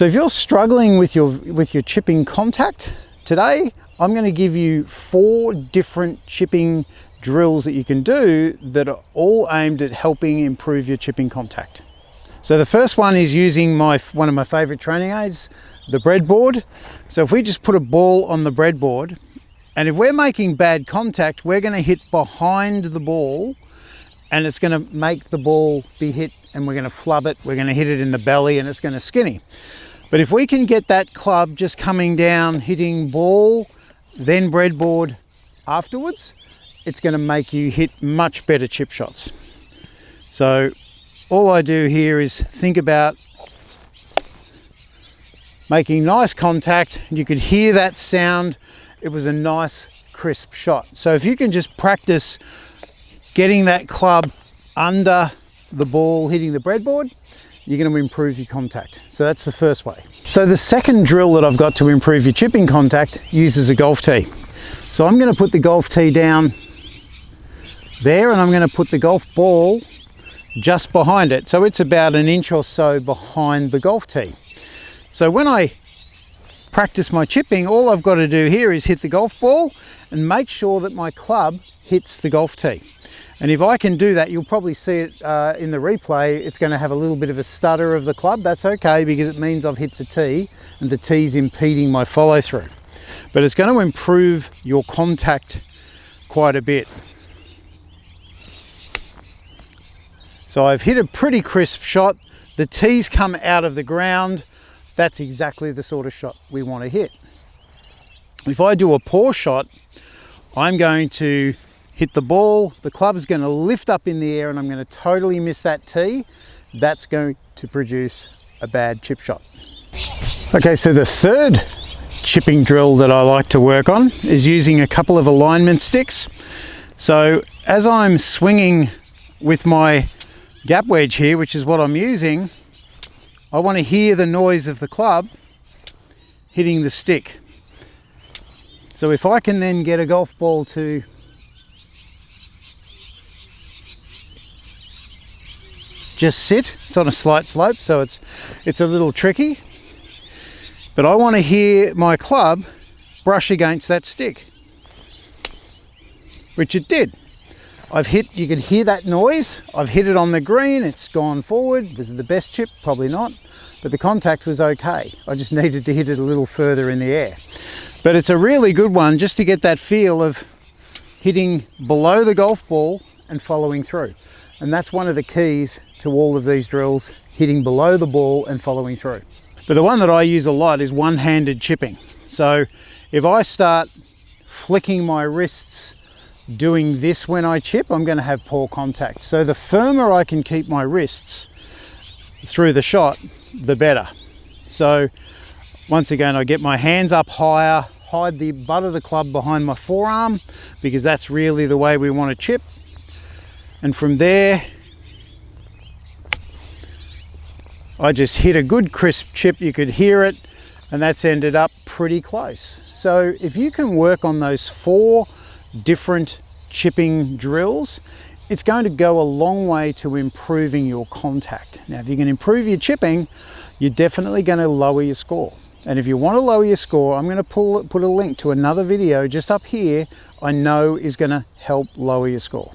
So if you're struggling with your chipping contact, today I'm going to give you 4 different chipping drills that you can do that are all aimed at helping improve your chipping contact. So the first one is using one of my favorite training aids, the breadboard. So if we just put a ball on the breadboard, and if we're making bad contact, we're going to hit behind the ball, and it's going to make the ball be hit, and we're going to flub it, we're going to hit it in the belly, and it's going to skinny. But if we can get that club just coming down, hitting ball, then breadboard afterwards, it's going to make you hit much better chip shots. So all I do here is think about making nice contact. You could hear that sound. It was a nice crisp shot. So if you can just practice getting that club under the ball hitting the breadboard, you're going to improve your contact. So that's the first way. So the second drill that I've got to improve your chipping contact uses a golf tee. So I'm going to put the golf tee down there, and I'm going to put the golf ball just behind it. So it's about an inch or so behind the golf tee. So when I practice my chipping, all I've got to do here is hit the golf ball and make sure that my club hits the golf tee. And if I can do that, you'll probably see it in the replay. It's going to have a little bit of a stutter of the club. That's okay, because it means I've hit the tee and the tee's impeding my follow through. But it's going to improve your contact quite a bit. So I've hit a pretty crisp shot. The tee's come out of the ground. That's exactly the sort of shot we want to hit. If I do a poor shot, I'm going to hit the ball, the club is going to lift up in the air, and I'm going to totally miss that tee. That's going to produce a bad chip shot. Okay, so the third chipping drill that I like to work on is using a couple of alignment sticks. So as I'm swinging with my gap wedge here, which is what I'm using, I want to hear the noise of the club hitting the stick. So if I can then get a golf ball to just sit, it's on a slight slope, so it's a little tricky, but I want to hear my club brush against that stick, which it did. You could hear that noise. I've hit it on the green, it's gone forward. Was it the best chip? Probably not, but the contact was okay. I just needed to hit it a little further in the air. But it's a really good one just to get that feel of hitting below the golf ball and following through. And that's one of the keys to all of these drills, hitting below the ball and following through. But the one that I use a lot is one-handed chipping. So if I start flicking my wrists doing this when I chip, I'm going to have poor contact. So the firmer I can keep my wrists through the shot, the better. So once again, I get my hands up higher, hide the butt of the club behind my forearm, because that's really the way we want to chip. And from there, I just hit a good crisp chip. You could hear it, and that's ended up pretty close. So if you can work on those 4 different chipping drills, it's going to go a long way to improving your contact. Now, if you can improve your chipping, you're definitely going to lower your score. And if you want to lower your score, I'm going to put a link to another video just up here I know is going to help lower your score.